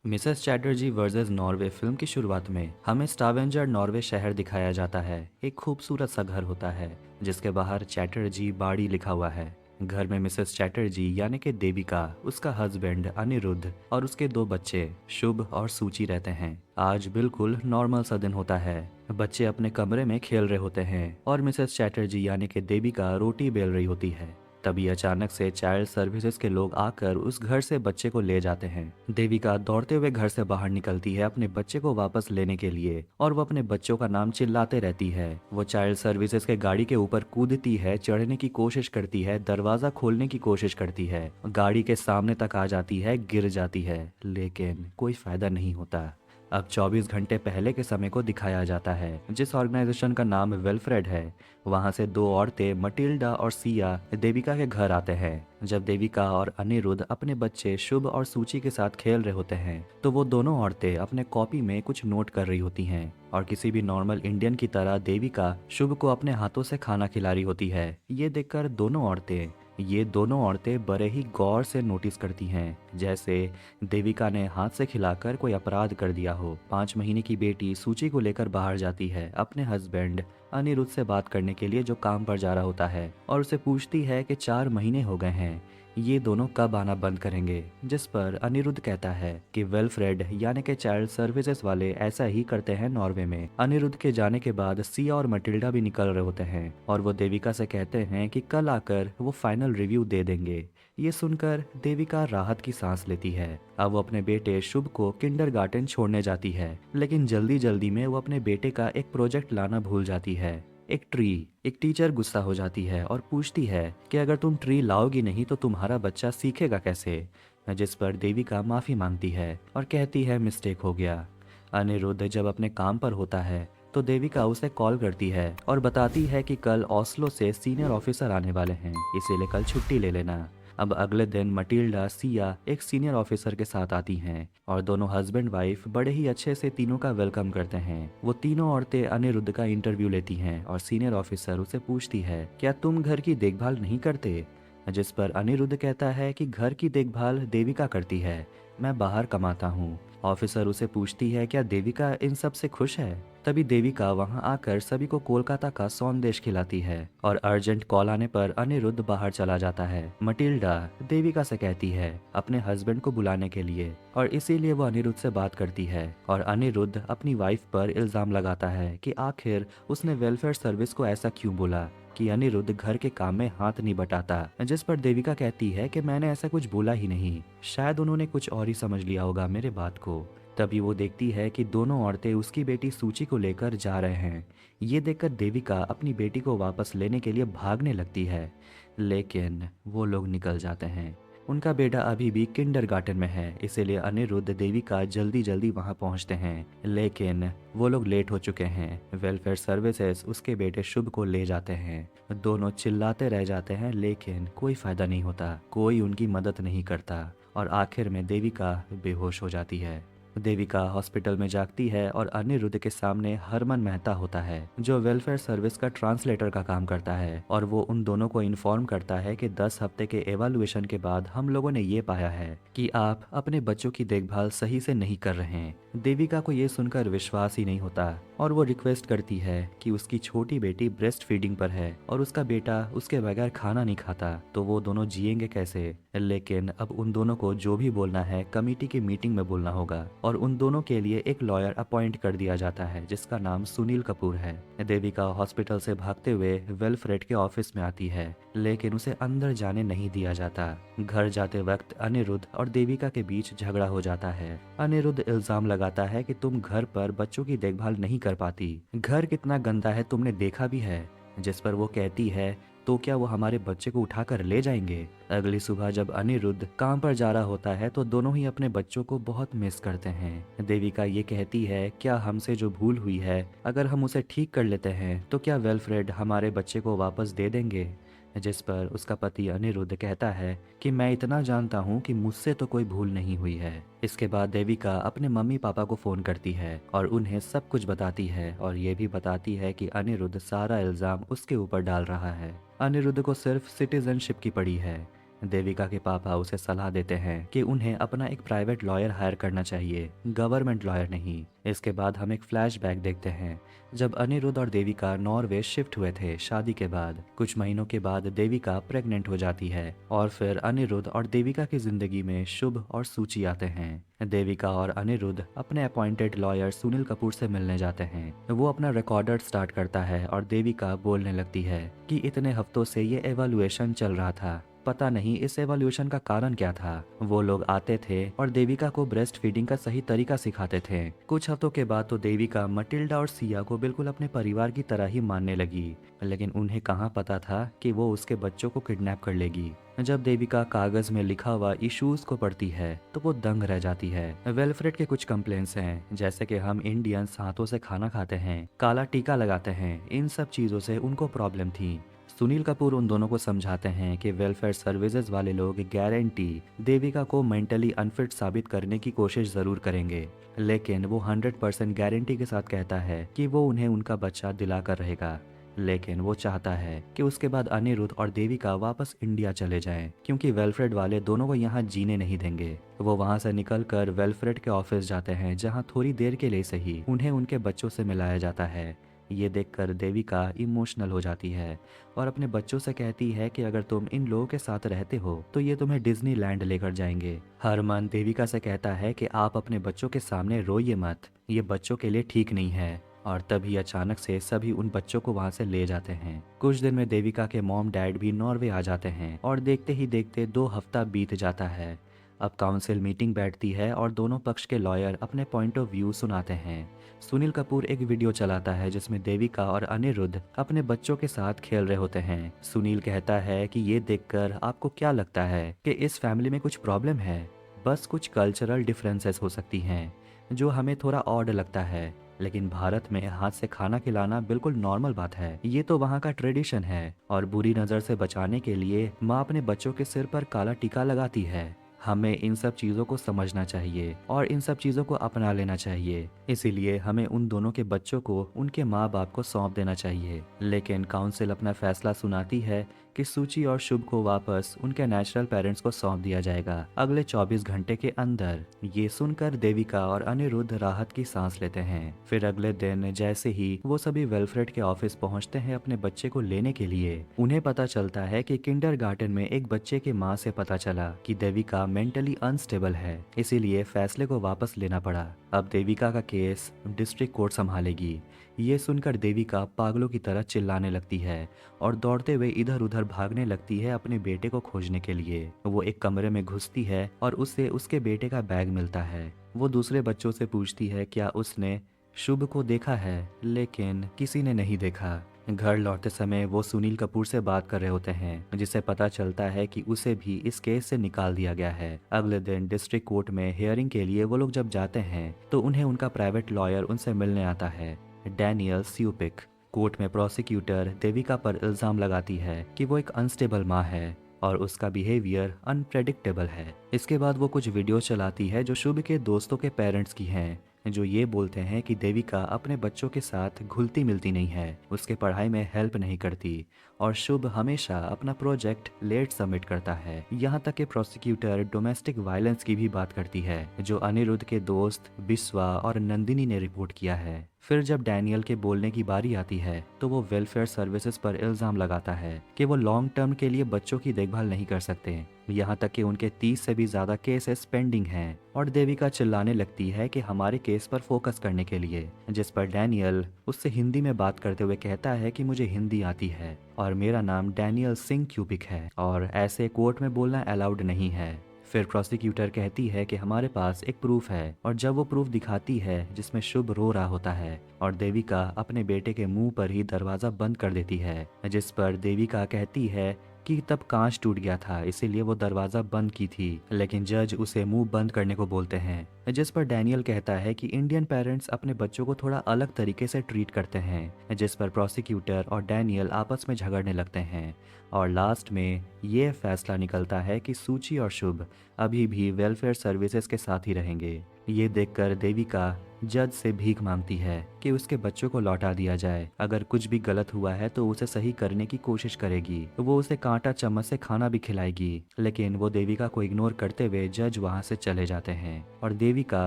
Mrs Chatterjee versus Norway film की शुरुआत में हमें स्टावेंजर नॉर्वे शहर दिखाया जाता है। एक खूबसूरत सा घर होता है जिसके बाहर चैटर्जी बाड़ी लिखा हुआ है। घर में मिसेस चैटर्जी यानी कि देविका, उसका हस्बैंड अनिरुद्ध और उसके दो बच्चे शुभ और सूची रहते हैं। आज बिल्कुल नॉर्मल सा दिन होता है। बच्चे अपने कमरे में खेल रहे होते हैं और मिसेस चैटर्जी यानी कि देविका रोटी बेल रही होती है। तभी अचानक से चाइल्ड सर्विसेज के लोग आकर उस घर से बच्चे को ले जाते हैं। देविका दौड़ते हुए घर से बाहर निकलती है अपने बच्चे को वापस लेने के लिए और वो अपने बच्चों का नाम चिल्लाते रहती है। वो चाइल्ड सर्विसेज के गाड़ी के ऊपर कूदती है, चढ़ने की कोशिश करती है, दरवाजा खोलने की कोशिश करती है, गाड़ी के सामने तक आ जाती है, गिर जाती है, लेकिन कोई फायदा नहीं होता। अब 24 घंटे पहले के समय को दिखाया जाता है जिस ऑर्गेनाइजेशन का नाम वेलफ्रेड है। वहां से दो औरतें मटिल्डा और सिया देविका के घर आते हैं। जब देविका और अनिरुद्ध अपने बच्चे शुभ और सूची के साथ खेल रहे होते हैं तो वो दोनों औरतें अपने कॉपी में कुछ नोट कर रही होती हैं और किसी भी नॉर्मल इंडियन की तरह देविका शुभ को अपने हाथों से खाना खिला रही होती है। ये दोनों औरतें बड़े ही गौर से नोटिस करती हैं, जैसे देविका ने हाथ से खिलाकर कोई अपराध कर दिया हो। 5 महीने की बेटी सूची को लेकर बाहर जाती है अपने हस्बैंड अनिरुद्ध से बात करने के लिए जो काम पर जा रहा होता है और उसे पूछती है कि 4 महीने हो गए हैं, ये दोनों कब आना बंद करेंगे। जिस पर अनिरुद्ध कहता है कि वेलफ्रेड यानी कि चाइल्ड सर्विसेज वाले ऐसा ही करते हैं नॉर्वे में। अनिरुद्ध के जाने के बाद सिया और मटिल्डा भी निकल रहे होते हैं और वो देविका से कहते हैं कि कल आकर वो फाइनल रिव्यू दे देंगे। ये सुनकर देविका राहत की सांस लेती है। अब वो अपने बेटे शुभ को किंडरगार्टन छोड़ने जाती है, लेकिन जल्दी जल्दी में वो अपने बेटे का एक प्रोजेक्ट लाना भूल जाती है, एक ट्री। एक टीचर गुस्सा हो जाती है और पूछती है कि अगर तुम ट्री लाओगी नहीं तो तुम्हारा बच्चा सीखेगा कैसे। जिस पर देविका माफी मांगती है और कहती है मिस्टेक हो गया। अनिरुद्ध जब अपने काम पर होता है तो देविका उसे कॉल करती है और बताती है कि कल ओस्लो से सीनियर ऑफिसर आने वाले हैं, इसीलिए कल छुट्टी ले लेना। अब अगले दिन मटिल्डा सिया एक सीनियर ऑफिसर के साथ आती हैं और दोनों हस्बैंड वाइफ बड़े ही अच्छे से तीनों का वेलकम करते हैं। वो तीनों औरतें अनिरुद्ध का इंटरव्यू लेती हैं और सीनियर ऑफिसर उसे पूछती है, क्या तुम घर की देखभाल नहीं करते? जिस पर अनिरुद्ध कहता है कि घर की देखभाल देविका करती है, मैं बाहर कमाता हूँ। ऑफिसर उसे पूछती है, क्या देविका इन सब से खुश है? तभी देविका वहां आकर सभी को कोलकाता का सौंदेश खिलाती है और अर्जेंट कॉल आने पर अनिरुद्ध बाहर चला जाता है। मटिल्डा देविका से कहती है अपने हस्बैंड को बुलाने के लिए और इसीलिए वो अनिरुद्ध से बात करती है और अनिरुद्ध अपनी वाइफ पर इल्जाम लगाता है कि आखिर उसने वेलफेयर सर्विस को ऐसा क्यों बोला कि अनिरुद्ध घर के काम में हाथ नहीं बटाता। जिस पर देविका कहती है कि मैंने ऐसा कुछ बोला ही नहीं, शायद उन्होंने कुछ और ही समझ लिया होगा मेरे बात को। तभी वो देखती है कि दोनों औरतें उसकी बेटी सूची को लेकर जा रहे हैं। ये देखकर देविका अपनी बेटी को वापस लेने के लिए भागने लगती है, लेकिन वो लोग निकल जाते हैं। उनका बेटा अभी भी किंडरगार्टन में है, इसीलिए अनिरुद्ध देविका जल्दी जल्दी वहां पहुंचते हैं, लेकिन वो लोग लेट हो चुके हैं। वेलफेयर सर्विसेज उसके बेटे शुभ को ले जाते हैं। दोनों चिल्लाते रह जाते हैं, लेकिन कोई फायदा नहीं होता, कोई उनकी मदद नहीं करता और आखिर में देविका बेहोश हो जाती है। देविका हॉस्पिटल में जागती है और अनिरुद्ध के सामने हरमन मेहता होता है जो वेलफेयर सर्विस का ट्रांसलेटर का काम करता है और वो उन दोनों को इन्फॉर्म करता है कि 10 हफ्ते के एवालुएशन के बाद हम लोगों ने ये पाया है कि आप अपने बच्चों की देखभाल सही से नहीं कर रहे हैं। देविका को ये सुनकर विश्वास ही नहीं होता और वो रिक्वेस्ट करती है कि उसकी छोटी बेटी ब्रेस्ट फीडिंग पर है और उसका बेटा उसके बगैर खाना नहीं खाता, तो वो दोनों जिएंगे कैसे। लेकिन अब उन दोनों को जो भी बोलना है कमेटी की मीटिंग में बोलना होगा और उन दोनों के लिए एक लॉयर अपॉइंट कर दिया जाता है जिसका नाम सुनील कपूर है। देविका हॉस्पिटल से भागते हुए वेलफ्रेड के ऑफिस में आती है, लेकिन उसे अंदर जाने नहीं दिया जाता। घर जाते वक्त अनिरुद्ध और देविका के बीच झगड़ा हो जाता है। अनिरुद्ध इल्जाम लगाता है कि तुम घर पर बच्चों की देखभाल नहीं कर पाती, घर कितना गंदा है तुमने देखा भी है। जिस पर वो कहती है, तो क्या वो हमारे बच्चे को उठाकर ले जाएंगे। अगली सुबह जब अनिरुद्ध काम पर जा रहा होता है तो दोनों ही अपने बच्चों को बहुत मिस करते हैं। देविका ये कहती है, क्या हमसे जो भूल हुई है अगर हम उसे ठीक कर लेते हैं तो क्या वेलफ्रेड हमारे बच्चे को वापस दे देंगे। जिस पर उसका पति अनिरुद्ध कहता है कि मैं इतना जानता हूँ कि मुझसे तो कोई भूल नहीं हुई है। इसके बाद देविका अपने मम्मी पापा को फोन करती है और उन्हें सब कुछ बताती है और ये भी बताती है कि अनिरुद्ध सारा इल्जाम उसके ऊपर डाल रहा है। अनिरुद्ध को सिर्फ सिटीजनशिप की पड़ी है, देविका के पापा उसे सलाह देते हैं कि उन्हें अपना एक प्राइवेट लॉयर हायर करना चाहिए, गवर्नमेंट लॉयर नहीं। इसके बाद हम एक फ्लैशबैक देखते हैं जब अनिरुद्ध और देविका नॉर्वे शिफ्ट हुए थे शादी के बाद। कुछ महीनों के बाद देविका प्रेग्नेंट हो जाती है और फिर अनिरुद्ध और देविका की जिंदगी में शुभ और सूची आते हैं। देविका और अनिरुद्ध अपने अपॉइंटेड लॉयर सुनील कपूर से मिलने जाते हैं। वो अपना रिकॉर्डर स्टार्ट करता है और देविका बोलने लगती है कि इतने हफ्तों से ये एवोल्यूएशन चल रहा था, पता नहीं इस एवोल्यूशन का कारण क्या था। वो लोग आते थे और देविका को ब्रेस्ट फीडिंग का सही तरीका सिखाते थे। कुछ हफ्तों के बाद तो देविका मटिल्डा और सिया को बिल्कुल अपने परिवार की तरह ही मानने लगी, लेकिन उन्हें कहाँ पता था कि वो उसके बच्चों को किडनैप कर लेगी। जब देविका कागज में लिखा हुआ इश्यूज को पढ़ती है तो वो दंग रह जाती है। वेलफ्रेड के कुछ कंप्लेंट्स हैं, जैसे कि हम इंडियंस हाथों से खाना खाते हैं, काला टीका लगाते हैं, इन सब चीजों से उनको प्रॉब्लम थी। सुनील कपूर उन दोनों को समझाते हैं कि वेलफेयर सर्विसेज वाले लोग गारंटी देविका को मेंटली अनफिट साबित करने की कोशिश जरूर करेंगे, लेकिन वो 100% गारंटी के साथ कहता है कि वो उन्हें उनका बच्चा दिला कर रहेगा। लेकिन वो चाहता है कि उसके बाद अनिरुद्ध और देविका वापस इंडिया चले जाएं, क्योंकि वेलफ्रेड वाले दोनों को यहाँ जीने नहीं देंगे। वो वहाँ से निकलकर वेलफ्रेड के ऑफिस जाते हैं, जहाँ थोड़ी देर के लिए सही उन्हें उनके बच्चों से मिलाया जाता है। ये देखकर देविका इमोशनल हो जाती है और अपने बच्चों से कहती है कि अगर तुम इन लोगों के साथ रहते हो तो ये तुम्हें डिज्नीलैंड लेकर जाएंगे। हरमन देविका से कहता है कि आप अपने बच्चों के सामने रोइए मत, ये बच्चों के लिए ठीक नहीं है। और तभी अचानक से सभी उन बच्चों को वहां से ले जाते हैं। कुछ दिन में देविका के मॉम डैड भी नॉर्वे आ जाते हैं और देखते ही देखते 2 हफ्ता बीत जाता है। अब काउंसिल मीटिंग बैठती है और दोनों पक्ष के लॉयर अपने पॉइंट ऑफ व्यू सुनाते हैं। सुनील कपूर एक वीडियो चलाता है जिसमें देविका और अनिरुद्ध अपने बच्चों के साथ खेल रहे होते हैं। सुनील कहता है कि ये देखकर आपको क्या लगता है कि इस फैमिली में कुछ प्रॉब्लम है? बस कुछ कल्चरल डिफरेंसेस हो सकती हैं जो हमें थोड़ा ऑड लगता है, लेकिन भारत में हाथ से खाना खिलाना बिल्कुल नॉर्मल बात है। ये तो वहाँ का ट्रेडिशन है और बुरी नज़र से बचाने के लिए माँ अपने बच्चों के सिर पर काला टीका लगाती है। हमें इन सब चीज़ों को समझना चाहिए और इन सब चीज़ों को अपना लेना चाहिए। इसीलिए हमें उन दोनों के बच्चों को उनके माँ बाप को सौंप देना चाहिए। लेकिन काउंसिल अपना फैसला सुनाती है कि सूची और शुभ को वापस उनके नेचुरल पेरेंट्स को सौंप दिया जाएगा अगले 24 घंटे के अंदर। ये सुनकर देविका और अनिरुद्ध राहत की सांस लेते हैं। फिर अगले दिन जैसे ही वो सभी वेलफ्रेड के ऑफिस पहुंचते हैं अपने बच्चे को लेने के लिए, उन्हें पता चलता है कि किंडरगार्टन में एक बच्चे के माँ से पता चला कि देविका मेंटली अनस्टेबल है, इसीलिए फैसले को वापस लेना पड़ा। अब देविका का केस डिस्ट्रिक्ट कोर्ट संभालेगी। ये सुनकर देविका पागलों की तरह चिल्लाने लगती है और दौड़ते हुए इधर उधर भागने लगती है अपने बेटे को खोजने के लिए। वो एक कमरे में घुसती है और उसे उसके बेटे का बैग मिलता है। वो दूसरे बच्चों से पूछती है क्या उसने शुभ को देखा है, लेकिन किसी ने नहीं देखा। घर लौटते समय वो सुनील कपूर से बात कर रहे होते हैं, जिससे पता चलता है कि उसे भी इस केस से निकाल दिया गया है। अगले दिन डिस्ट्रिक्ट कोर्ट में हियरिंग के लिए वो लोग जब जाते हैं तो उन्हें उनका प्राइवेट लॉयर उनसे मिलने आता है, डैनियल स्यूपिक। कोर्ट में प्रोसिक्यूटर देविका पर इल्जाम लगाती है कि वो एक अनस्टेबल माँ है और उसका बिहेवियर अनप्रेडिक्टेबल है। इसके बाद वो कुछ वीडियो चलाती है जो शुभ के दोस्तों के पेरेंट्स की हैं, जो ये बोलते हैं कि देविका अपने बच्चों के साथ घुलती मिलती नहीं है, उसके पढ़ाई में हेल्प नहीं करती और शुभ हमेशा अपना प्रोजेक्ट लेट सबमिट करता है। यहाँ तक कि प्रोसिक्यूटर डोमेस्टिक वायलेंस की भी बात करती है, जो अनिरुद्ध के दोस्त बिस्वा और नंदिनी ने रिपोर्ट किया है। फिर जब डैनियल के बोलने की बारी आती है तो वो वेलफेयर सर्विसेज पर इल्जाम लगाता है कि वो लॉन्ग टर्म के लिए बच्चों की देखभाल नहीं कर सकते। यहाँ तक कि उनके 30 से भी ज्यादा केसेस पेंडिंग हैं और देविका चिल्लाने लगती है कि हमारे केस पर फोकस करने के लिए, जिस पर डैनियल उससे हिंदी में बात करते हुए कहता है कि मुझे हिंदी आती है और मेरा नाम डैनियल सिंह क्यूपिक है और ऐसे कोर्ट में बोलना अलाउड नहीं है। फिर प्रोसिक्यूटर कहती है कि हमारे पास एक प्रूफ है और जब वो प्रूफ दिखाती है जिसमें शुभ रो रहा होता है और देविका अपने बेटे के मुंह पर ही दरवाजा बंद कर देती है, जिस पर देविका कहती है कि तब कांच टूट गया था इसीलिए वो दरवाजा बंद की थी, लेकिन जज उसे मुंह बंद करने को बोलते हैं, जिस पर डैनियल कहता है कि इंडियन पेरेंट्स अपने बच्चों को थोड़ा अलग तरीके से ट्रीट करते हैं, जिस पर प्रोसिक्यूटर और डैनियल आपस में झगड़ने लगते हैं और लास्ट में ये फैसला निकलता है कि सूची और शुभ अभी भी वेलफेयर सर्विसेज के साथ ही रहेंगे। ये देखकर देविका जज से भीख मांगती है कि उसके बच्चों को लौटा दिया जाए। अगर कुछ भी गलत हुआ है तो उसे सही करने की कोशिश करेगी। वो उसे कांटा चम्मच से खाना भी खिलाएगी। लेकिन वो देविका को इग्नोर करते हुए जज वहां से चले जाते हैं और देविका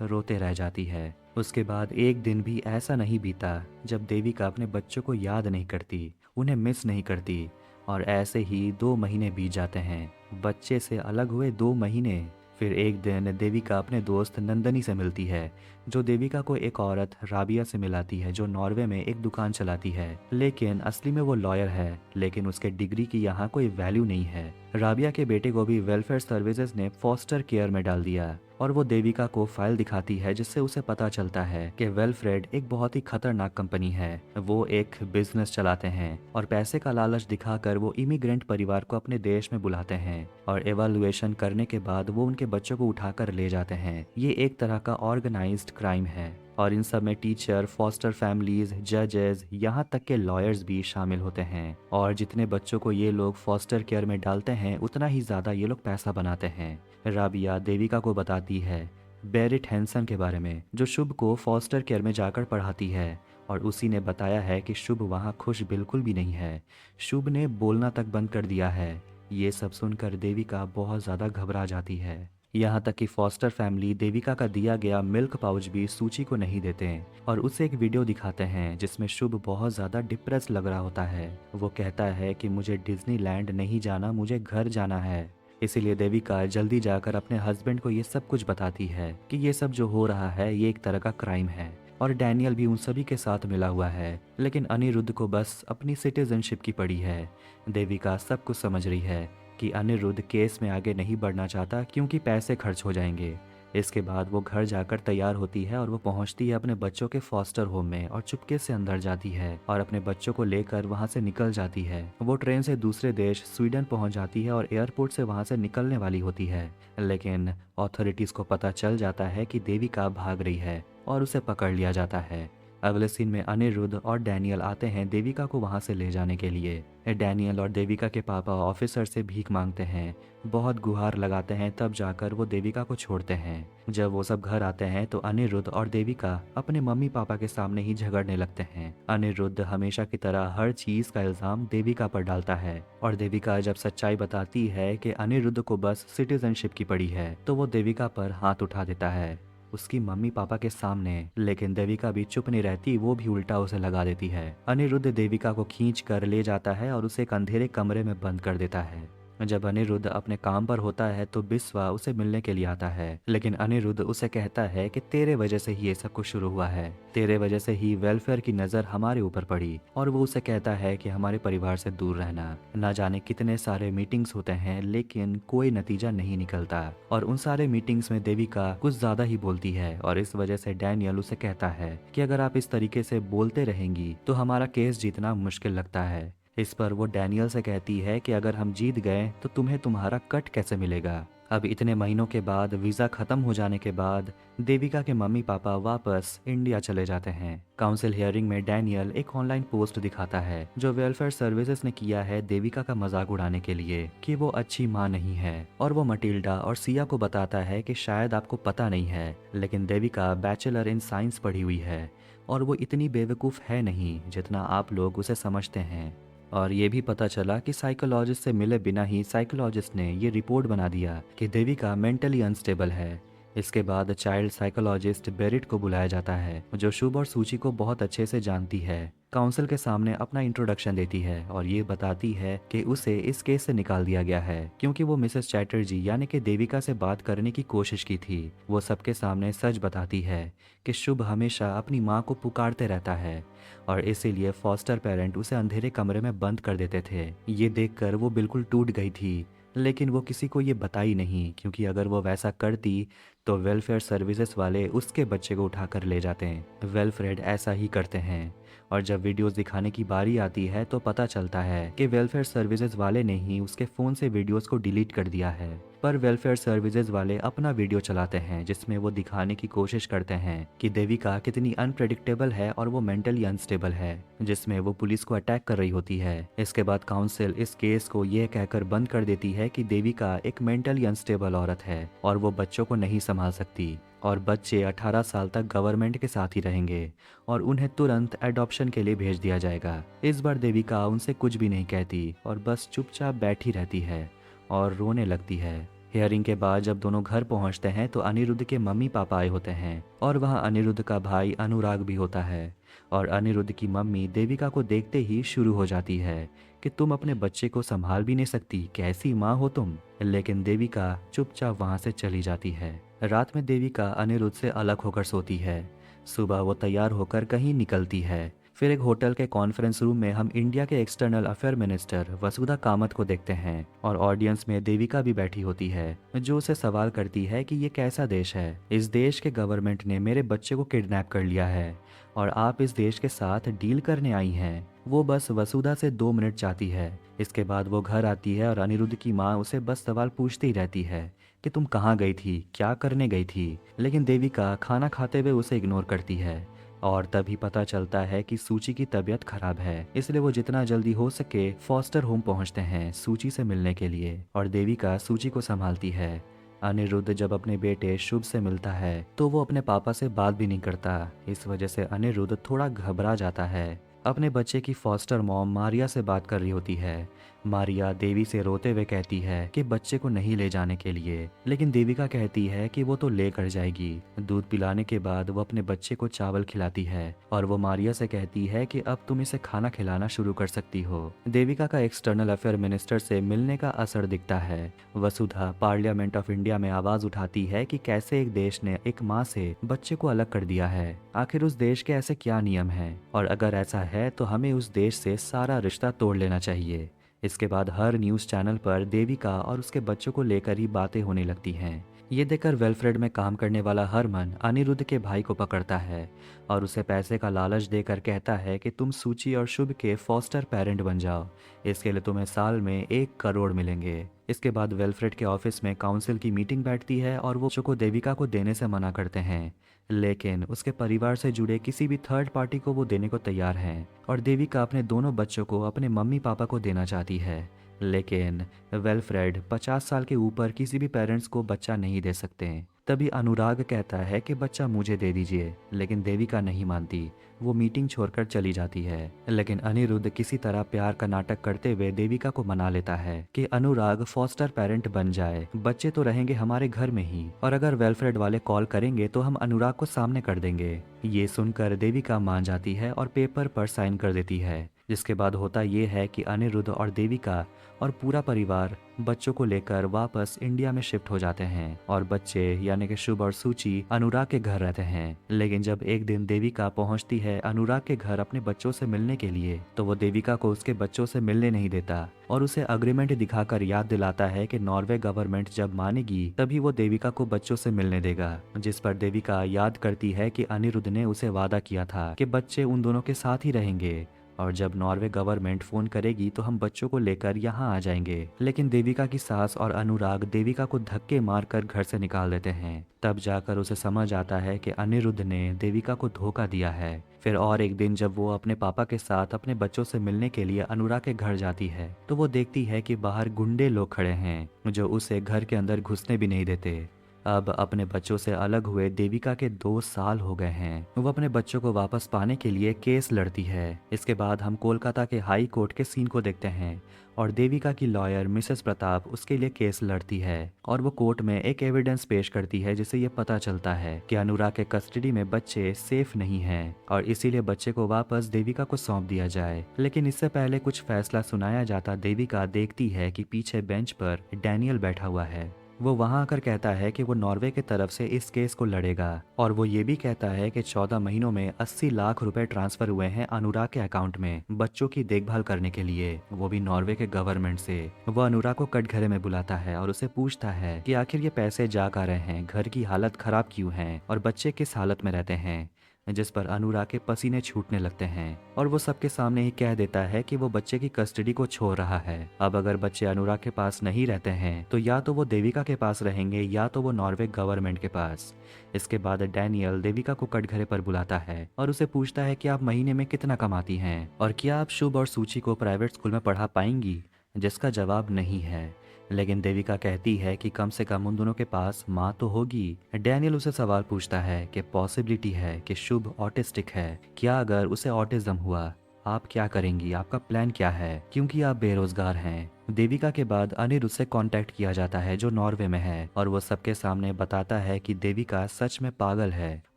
रोते रह जाती है। उसके बाद एक दिन भी ऐसा नहीं बीता जब देविका अपने बच्चों को याद नहीं करती, उन्हें मिस नहीं करती। और ऐसे ही 2 महीने बीत जाते हैं। बच्चे से अलग हुए 2 महीने। फिर एक दिन देविका अपने दोस्त नंदनी से मिलती है, जो देविका को एक औरत राबिया से मिलाती है, जो नॉर्वे में एक दुकान चलाती है। लेकिन असली में वो लॉयर है, लेकिन उसके डिग्री की यहाँ कोई वैल्यू नहीं है। राबिया के बेटे को भी वेलफेयर सर्विसेज ने फॉस्टर केयर में डाल दिया और वो देविका को फाइल दिखाती है, जिससे उसे पता चलता है कि वेलफ्रेड एक बहुत ही खतरनाक कंपनी है। वो एक बिजनेस चलाते हैं और पैसे का लालच दिखाकर वो इमिग्रेंट परिवार को अपने देश में बुलाते हैं और एवेलुएशन करने के बाद वो उनके बच्चों को उठाकर ले जाते हैं। ये एक तरह का ऑर्गेनाइज्ड क्राइम है और इन सब में टीचर, फॉस्टर फैमिलीज, जजेस, यहाँ तक के लॉयर्स भी शामिल होते हैं। और जितने बच्चों को ये लोग फॉस्टर केयर में डालते हैं, उतना ही ज़्यादा ये लोग पैसा बनाते हैं। राबिया देविका को बताती है बेरिट हैंसन के बारे में, जो शुभ को फॉस्टर केयर में जाकर पढ़ाती है। और उसी ने बताया है कि शुभ वहाँ खुश बिल्कुल भी नहीं है। शुभ ने बोलना तक बंद कर दिया है। ये सब सुनकर देविका बहुत ज़्यादा घबरा जाती है। यहाँ तक कि फॉस्टर फैमिली देविका का दिया गया मिल्क पाउच भी सूची को नहीं देते और उसे एक वीडियो दिखाते हैं जिसमें शुभ बहुत ज़्यादा डिप्रेस लग रहा होता है। वो कहता है कि मुझे डिज्नीलैंड नहीं जाना, मुझे घर जाना है। इसीलिए देविका जल्दी जाकर अपने हस्बैंड को ये सब कुछ बताती है कि ये सब जो हो रहा है ये एक तरह का क्राइम है और डैनियल भी उन सभी के साथ मिला हुआ है। लेकिन अनिरुद्ध को बस अपनी सिटीजनशिप की पड़ी है। देविका सब कुछ समझ रही है कि अनिरुद्ध केस में आगे नहीं बढ़ना चाहता क्योंकि पैसे खर्च हो जाएंगे। इसके बाद वो घर जाकर तैयार होती है और वो पहुंचती है अपने बच्चों के फॉस्टर होम में और चुपके से अंदर जाती है और अपने बच्चों को लेकर वहां से निकल जाती है। वो ट्रेन से दूसरे देश स्वीडन पहुंच जाती है और एयरपोर्ट से वहां से निकलने वाली होती है। लेकिन अथॉरिटीज को पता चल जाता है कि देविका भाग रही है और उसे पकड़ लिया जाता है। अगले सीन में अनिरुद्ध और डैनियल आते हैं देविका को वहां से ले जाने के लिए। डैनियल और देविका के पापा ऑफिसर से भीख मांगते हैं, बहुत गुहार लगाते हैं, तब जाकर वो देविका को छोड़ते हैं। जब वो सब घर आते हैं तो अनिरुद्ध और देविका अपने मम्मी पापा के सामने ही झगड़ने लगते हैं। अनिरुद्ध हमेशा की तरह हर चीज का इल्जाम देविका पर डालता है और देविका जब सच्चाई बताती है कि अनिरुद्ध को बस सिटीजनशिप की पड़ी है तो वो देविका पर हाथ उठा देता है उसकी मम्मी पापा के सामने। लेकिन देविका भी चुप नहीं रहती, वो भी उल्टा उसे लगा देती है। अनिरुद्ध देविका को खींच कर ले जाता है और उसे एक अंधेरे कमरे में बंद कर देता है। जब अनिरुद्ध अपने काम पर होता है तो बिस्वा उसे मिलने के लिए आता है, लेकिन अनिरुद्ध उसे कहता है कि तेरे वजह से ही ये सब कुछ शुरू हुआ है, तेरे वजह से ही वेलफेयर की नज़र हमारे ऊपर पड़ी। और वो उसे कहता है कि हमारे परिवार से दूर रहना। ना जाने कितने सारे मीटिंग्स होते हैं लेकिन कोई नतीजा नहीं निकलता और उन सारे मीटिंग्स में देविका कुछ ज़्यादा ही बोलती है और इस वजह से डैनियल उसे कहता है कि अगर आप इस तरीके से बोलते रहेंगी तो हमारा केस जीतना मुश्किल लगता है। इस पर वो डैनियल से कहती है कि अगर हम जीत गए तो तुम्हें तुम्हारा कट कैसे मिलेगा। अब इतने महीनों के बाद वीज़ा ख़त्म हो जाने के बाद देविका के मम्मी पापा वापस इंडिया चले जाते हैं। काउंसिल हियरिंग में डैनियल एक ऑनलाइन पोस्ट दिखाता है जो वेलफेयर सर्विसेज ने किया है देविका का मजाक उड़ाने के लिए कि वो अच्छी माँ नहीं है। और वो मटिल्डा और सिया को बताता है कि शायद आपको पता नहीं है लेकिन देविका बैचलर इन साइंस पढ़ी हुई है और वो इतनी बेवकूफ़ है नहीं जितना आप लोग उसे समझते हैं। और ये भी पता चला कि साइकोलॉजिस्ट से मिले बिना ही साइकोलॉजिस्ट ने ये रिपोर्ट बना दिया कि देविका मेंटली अनस्टेबल है। इसके बाद चाइल्ड साइकोलॉजिस्ट बेरिट को बुलाया जाता है जो शुभ और सूची को बहुत अच्छे से जानती है। काउंसिल के सामने अपना इंट्रोडक्शन देती है और ये बताती है कि उसे इस केस से निकाल दिया गया है क्योंकि वो मिसेस चैटर्जी यानी कि देविका से बात करने की कोशिश की थी। वो सबके सामने सच बताती है कि शुभ हमेशा अपनी माँ को पुकारते रहता है और इसीलिए फॉस्टर पेरेंट उसे अंधेरे कमरे में बंद कर देते थे। ये देखकर वो बिल्कुल टूट गई थी, लेकिन वो किसी को ये बताई नहीं क्योंकि अगर वो वैसा करती तो वेलफेयर सर्विसेज वाले उसके बच्चे को उठाकर ले जाते हैं। वेलफ्रेड ऐसा ही करते हैं और जब वीडियोस दिखाने की बारी आती है तो पता चलता है कि वेलफेयर सर्विसेज वाले ने ही उसके फ़ोन से वीडियोस को डिलीट कर दिया है। पर वेलफेयर सर्विसेज वाले अपना वीडियो चलाते हैं जिसमें वो दिखाने की कोशिश करते हैं कि देविका कितनी अनप्रेडिक्टेबल है और वो मेंटली अनस्टेबल है, जिसमें वो पुलिस को अटैक कर रही होती है। इसके बाद काउंसिल इस केस को ये कहकर बंद कर देती है कि देविका एक मेंटली अनस्टेबल औरत है और वो बच्चों को नहीं संभाल सकती और बच्चे 18 साल तक गवर्नमेंट के साथ ही रहेंगे और उन्हें तुरंत एडॉप्शन के लिए भेज दिया जाएगा। इस बार देविका उनसे कुछ भी नहीं कहती और बस चुपचाप बैठी रहती है और रोने लगती है। हियरिंग के बाद जब दोनों घर पहुंचते हैं तो अनिरुद्ध के मम्मी पापा आए होते हैं और वहाँ अनिरुद्ध का भाई अनुराग भी होता है। और अनिरुद्ध की मम्मी देविका को देखते ही शुरू हो जाती है कि तुम अपने बच्चे को संभाल भी नहीं सकती, कैसी माँ हो तुम। लेकिन देविका चुपचाप वहाँ से चली जाती है। रात में देविका अनिरुद्ध से अलग होकर सोती है। सुबह वो तैयार होकर कहीं निकलती है। फिर एक होटल के कॉन्फ्रेंस रूम में हम इंडिया के एक्सटर्नल अफेयर मिनिस्टर वसुधा कामत को देखते हैं और ऑडियंस में देविका भी बैठी होती है, जो उसे सवाल करती है कि ये कैसा देश है। इस देश के गवर्नमेंट ने मेरे बच्चे को किडनैप कर लिया है और आप इस देश के साथ डील करने आई हैं। वो बस वसुधा से 2 मिनट चाहती है। इसके बाद वो घर आती है और अनिरुद्ध की माँ उसे बस सवाल पूछती ही रहती है कि तुम कहाँ गई थी, क्या करने गई थी। लेकिन देविका खाना खाते हुए उसे इग्नोर करती है और तभी पता चलता है कि सूची की तबीयत खराब है, इसलिए वो जितना जल्दी हो सके फॉस्टर होम पहुंचते हैं सूची से मिलने के लिए और देविका सूची को संभालती है। अनिरुद्ध जब अपने बेटे शुभ से मिलता है तो वो अपने पापा से बात भी नहीं करता। इस वजह से अनिरुद्ध थोड़ा घबरा जाता है। अपने बच्चे की फॉस्टर मॉम मारिया से बात कर रही होती है। मारिया देवी से रोते हुए कहती है कि बच्चे को नहीं ले जाने के लिए, लेकिन देविका कहती है कि वो तो लेकर जाएगी। दूध पिलाने के बाद वो अपने बच्चे को चावल खिलाती है और वो मारिया से कहती है कि अब तुम इसे खाना खिलाना शुरू कर सकती हो। देविका का एक्सटर्नल अफेयर मिनिस्टर से मिलने का असर दिखता है। वसुधा पार्लियामेंट ऑफ इंडिया में आवाज उठाती है कि कैसे एक देश ने एक माँ से बच्चे को अलग कर दिया है, आखिर उस देश के ऐसे क्या नियम हैं, और अगर ऐसा है तो हमें उस देश से सारा रिश्ता तोड़ लेना चाहिए। इसके बाद हर न्यूज़ चैनल पर देविका और उसके बच्चों को लेकर ही बातें होने लगती हैं। ये देखकर वेलफ्रेड में काम करने वाला हरमन अनिरुद्ध के भाई को पकड़ता है और उसे पैसे का लालच देकर कहता है कि तुम सूची और शुभ के फॉस्टर पेरेंट बन जाओ, इसके लिए तुम्हें साल में 1 करोड़ मिलेंगे। इसके बाद वेलफ्रेड के ऑफिस में काउंसिल की मीटिंग बैठती है और वो बच्चों को देविका को देने से मना करते हैं, लेकिन उसके परिवार से जुड़े किसी भी थर्ड पार्टी को वो देने को तैयार हैं और देविका अपने दोनों बच्चों को अपने मम्मी पापा को देना चाहती है। लेकिन वेलफ्रेड 50 साल के ऊपर किसी भी पेरेंट्स को बच्चा नहीं दे सकते। तभी अनुराग कहता है कि बच्चा मुझे दे दीजिए, लेकिन देविका नहीं मानती। वो मीटिंग छोड़कर चली जाती है। लेकिन अनिरुद्ध किसी तरह प्यार का नाटक करते हुए देविका को मना लेता है कि अनुराग फॉस्टर पेरेंट बन जाए, बच्चे तो रहेंगे हमारे घर में ही, और अगर वेलफ्रेड वाले कॉल करेंगे तो हम अनुराग को सामने कर देंगे। ये सुनकर देविका मान जाती है और पेपर पर साइन कर देती है। जिसके बाद होता ये है कि अनिरुद्ध और देविका और पूरा परिवार बच्चों को लेकर वापस इंडिया में शिफ्ट हो जाते हैं और बच्चे यानी कि शुभ और सूची अनुराग के घर रहते हैं। लेकिन जब एक दिन देविका पहुंचती है अनुराग के घर अपने बच्चों से मिलने के लिए, तो वो देविका को उसके बच्चों से मिलने नहीं देता और उसे अग्रीमेंट दिखाकर याद दिलाता है कि नॉर्वे गवर्नमेंट जब मानेगी तभी वो देविका को बच्चों से मिलने देगा। जिस पर देविका याद करती है कि अनिरुद्ध ने उसे वादा किया था कि बच्चे उन दोनों के साथ ही रहेंगे और जब नॉर्वे गवर्नमेंट फोन करेगी तो हम बच्चों को लेकर यहाँ आ जाएंगे। लेकिन देविका की सास और अनुराग देविका को धक्के मारकर घर से निकाल देते हैं। तब जाकर उसे समझ आता है कि अनिरुद्ध ने देविका को धोखा दिया है। फिर और एक दिन जब वो अपने पापा के साथ अपने बच्चों से मिलने के लिए अनुराग के घर जाती है तो वो देखती है कि बाहर गुंडे लोग खड़े हैं जो उसे घर के अंदर घुसने भी नहीं देते। अब अपने बच्चों से अलग हुए देविका के 2 साल हो गए हैं। वो अपने बच्चों को वापस पाने के लिए केस लड़ती है। इसके बाद हम कोलकाता के हाई कोर्ट के सीन को देखते हैं और देविका की लॉयर मिसेस प्रताप उसके लिए केस लड़ती है और वो कोर्ट में एक एविडेंस पेश करती है जिससे ये पता चलता है कि अनुराग के कस्टडी में बच्चे सेफ नहीं हैं और इसीलिए बच्चे को वापस देविका को सौंप दिया जाए। लेकिन इससे पहले कुछ फैसला सुनाया जाता देविका देखती है कि पीछे बेंच पर डैनियल बैठा हुआ है। वो वहां आकर कहता है कि वो नॉर्वे की तरफ से इस केस को लड़ेगा और वो ये भी कहता है कि 14 महीनों में 80 लाख रुपए ट्रांसफर हुए हैं अनुराग के अकाउंट में बच्चों की देखभाल करने के लिए, वो भी नॉर्वे के गवर्नमेंट से। वो अनुराग को कटघरे में बुलाता है और उसे पूछता है कि आखिर ये पैसे जा कहाँ रहे हैं, घर की हालत खराब क्यों है और बच्चे किस हालत में रहते हैं। जिस पर अनुराग के पसीने छूटने लगते हैं और वो सबके सामने ही कह देता है कि वो बच्चे की कस्टडी को छोड़ रहा है। अब अगर बच्चे अनुराग के पास नहीं रहते हैं तो या तो वो देविका के पास रहेंगे या तो वो नॉर्वे गवर्नमेंट के पास। इसके बाद डैनियल देविका को कटघरे पर बुलाता है और उसे पूछता है कि आप महीने में कितना कमाती हैं और क्या आप शुभ और सूची को प्राइवेट स्कूल में पढ़ा पाएंगी, जिसका जवाब नहीं है। लेकिन देविका कहती है कि कम से कम उन दोनों के पास माँ तो होगी। डैनियल उसे सवाल पूछता है कि पॉसिबिलिटी है कि शुभ ऑटिस्टिक है, क्या अगर उसे ऑटिज्म हुआ, आप क्या करेंगी, आपका प्लान क्या है, क्योंकि आप बेरोजगार हैं। देविका के बाद अनिरुद्ध से कांटेक्ट किया जाता है जो नॉर्वे में है, और वो सबके सामने बताता है कि देविका सच में पागल है,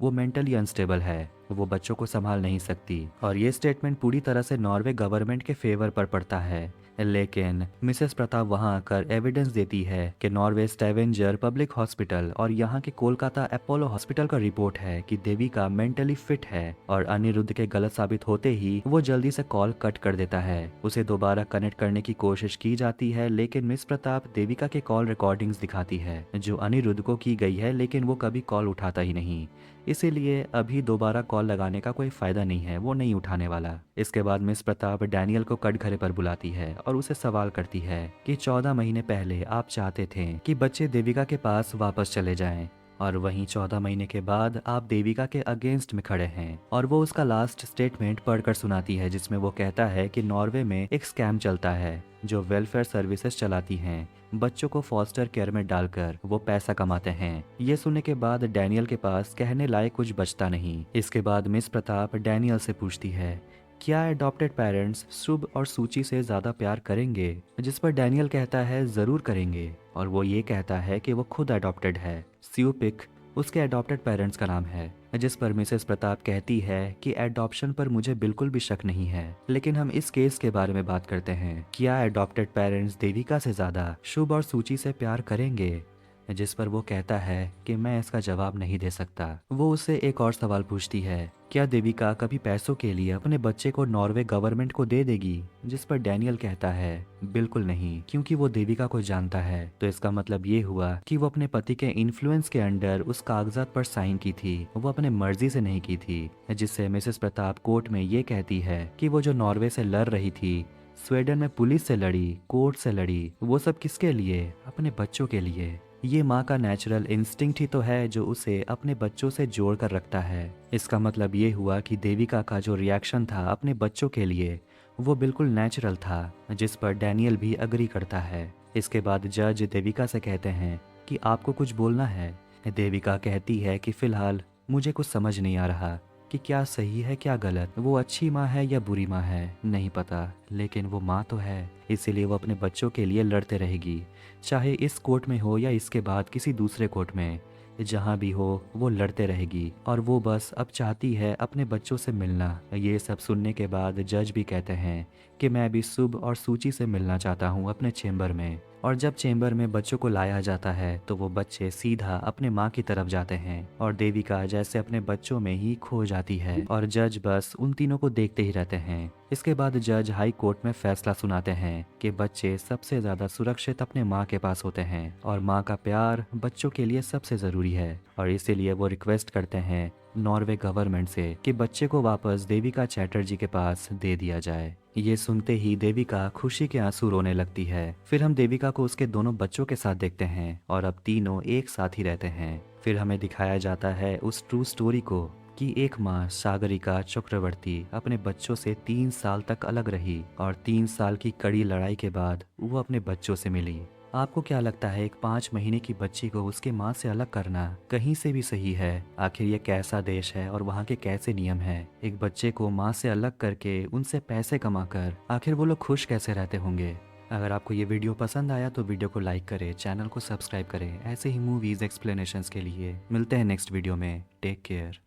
वो मेंटली अनस्टेबल है, वो बच्चों को संभाल नहीं सकती। और ये स्टेटमेंट पूरी तरह से नॉर्वे गवर्नमेंट के फेवर पर पड़ता है। लेकिन मिसेस प्रताप वहां आकर एविडेंस देती है कि नॉर्वे स्टेवेंजर पब्लिक हॉस्पिटल और यहाँ के कोलकाता अपोलो हॉस्पिटल का रिपोर्ट है कि देविका मेंटली फिट है। और अनिरुद्ध के गलत साबित होते ही वो जल्दी से कॉल कट कर देता है। उसे दोबारा कनेक्ट करने की कोशिश की जाती है, लेकिन मिस प्रताप देविका के कॉल रिकॉर्डिंग्स दिखाती है जो अनिरुद्ध को की गई है, लेकिन वो कभी कॉल उठाता ही नहीं। इसीलिए अभी दोबारा कॉल लगाने का कोई फायदा नहीं है, वो नहीं उठाने वाला। इसके बाद मिस प्रताप डैनियल को कटघरे पर बुलाती है और उसे सवाल करती है कि 14 महीने पहले आप चाहते थे कि बच्चे देविका के पास वापस चले जाएं, और वहीं 14 महीने के बाद आप देविका के अगेंस्ट में खड़े हैं। और वो उसका लास्ट स्टेटमेंट पढ़कर सुनाती है जिसमें वो कहता है कि नॉर्वे में एक स्कैम चलता है जो वेलफेयर सर्विसेज चलाती हैं, बच्चों को फॉस्टर केयर में डालकर वो पैसा कमाते हैं। ये सुनने के बाद डैनियल के पास कहने लायक कुछ बचता नहीं। इसके बाद मिस प्रताप डैनियल से पूछती है, क्या एडॉप्टेड पेरेंट्स शुभ और सूची से ज्यादा प्यार करेंगे? जिस पर डैनियल कहता है जरूर करेंगे, और वो ये कहता है कि वो खुद एडॉप्टेड है। स्यूपिक उसके एडॉप्टेड पेरेंट्स का नाम है। जिस पर मिसेस प्रताप कहती है कि एडॉप्शन पर मुझे बिल्कुल भी शक नहीं है, लेकिन हम इस केस के बारे में बात करते हैं, क्या एडॉप्टेड पेरेंट्स देविका से ज्यादा शुभ और सूची से प्यार करेंगे? जिस पर वो कहता है कि मैं इसका जवाब नहीं दे सकता। वो उससे एक और सवाल पूछती है, क्या देविका कभी पैसों के लिए अपने बच्चे को नॉर्वे गवर्नमेंट को दे देगी? जिस पर डैनियल कहता है बिल्कुल नहीं, क्योंकि वो देविका को जानता है। तो इसका मतलब ये हुआ कि वो अपने पति के इन्फ्लुएंस के अंडर उस कागजात पर साइन की थी, वो अपने मर्जी से नहीं की थी। जिससे मिसेस प्रताप कोर्ट में ये कहती है कि वो जो नॉर्वे से लड़ रही थी, स्वीडन में पुलिस से लड़ी, कोर्ट से लड़ी, वो सब किसके लिए? अपने बच्चों के लिए। ये माँ का नेचुरल इंस्टिंक्ट ही तो है जो उसे अपने बच्चों से जोड़ कर रखता है। इसका मतलब ये हुआ कि देविका का जो रिएक्शन था अपने बच्चों के लिए, वो बिल्कुल नेचुरल था, जिस पर डैनियल भी अग्री करता है। इसके बाद जज देविका से कहते हैं कि आपको कुछ बोलना है। देविका कहती है कि फिलहाल मुझे कुछ समझ नहीं आ रहा कि क्या सही है क्या गलत, वो अच्छी माँ है या बुरी माँ है नहीं पता, लेकिन वो माँ तो है, इसीलिए वो अपने बच्चों के लिए लड़ते रहेगी, चाहे इस कोर्ट में हो या इसके बाद किसी दूसरे कोर्ट में, जहाँ भी हो वो लड़ते रहेगी। और वो बस अब चाहती है अपने बच्चों से मिलना। ये सब सुनने के बाद जज भी कहते हैं कि मैं भी शुभ और सूची से मिलना चाहता हूँ अपने चेम्बर में। और जब चेम्बर में बच्चों को लाया जाता है तो वो बच्चे सीधा अपने माँ की तरफ जाते हैं, और देविका जैसे अपने बच्चों में ही खो जाती है, और जज बस उन तीनों को देखते ही रहते हैं। इसके बाद जज हाई कोर्ट में फैसला सुनाते हैं कि बच्चे सबसे ज्यादा सुरक्षित अपने माँ के पास होते हैं, और माँ का प्यार बच्चों के लिए सबसे जरूरी है। और इसीलिए वो रिक्वेस्ट करते हैं नॉर्वे गवर्नमेंट से कि बच्चे को वापस देविका चैटर्जी के पास दे दिया जाए। ये सुनते ही देविका खुशी के आंसू रोने लगती है। फिर हम देविका को उसके दोनों बच्चों के साथ देखते हैं, और अब तीनों एक साथ ही रहते हैं। फिर हमें दिखाया जाता है उस ट्रू स्टोरी को कि एक माँ सागरिका चक्रवर्ती अपने बच्चों से 3 साल तक अलग रही, और 3 साल की कड़ी लड़ाई के बाद वो अपने बच्चों से मिली। आपको क्या लगता है एक 5 महीने की बच्ची को उसके माँ से अलग करना कहीं से भी सही है? आखिर ये कैसा देश है और वहाँ के कैसे नियम है? एक बच्चे को माँ से अलग करके उनसे पैसे कमाकर आखिर वो लोग खुश कैसे रहते होंगे? अगर आपको ये वीडियो पसंद आया तो वीडियो को लाइक करें, चैनल को सब्सक्राइब करें। ऐसे ही मूवीज एक्सप्लेनेशंस के लिए मिलते हैं नेक्स्ट वीडियो में। Take care.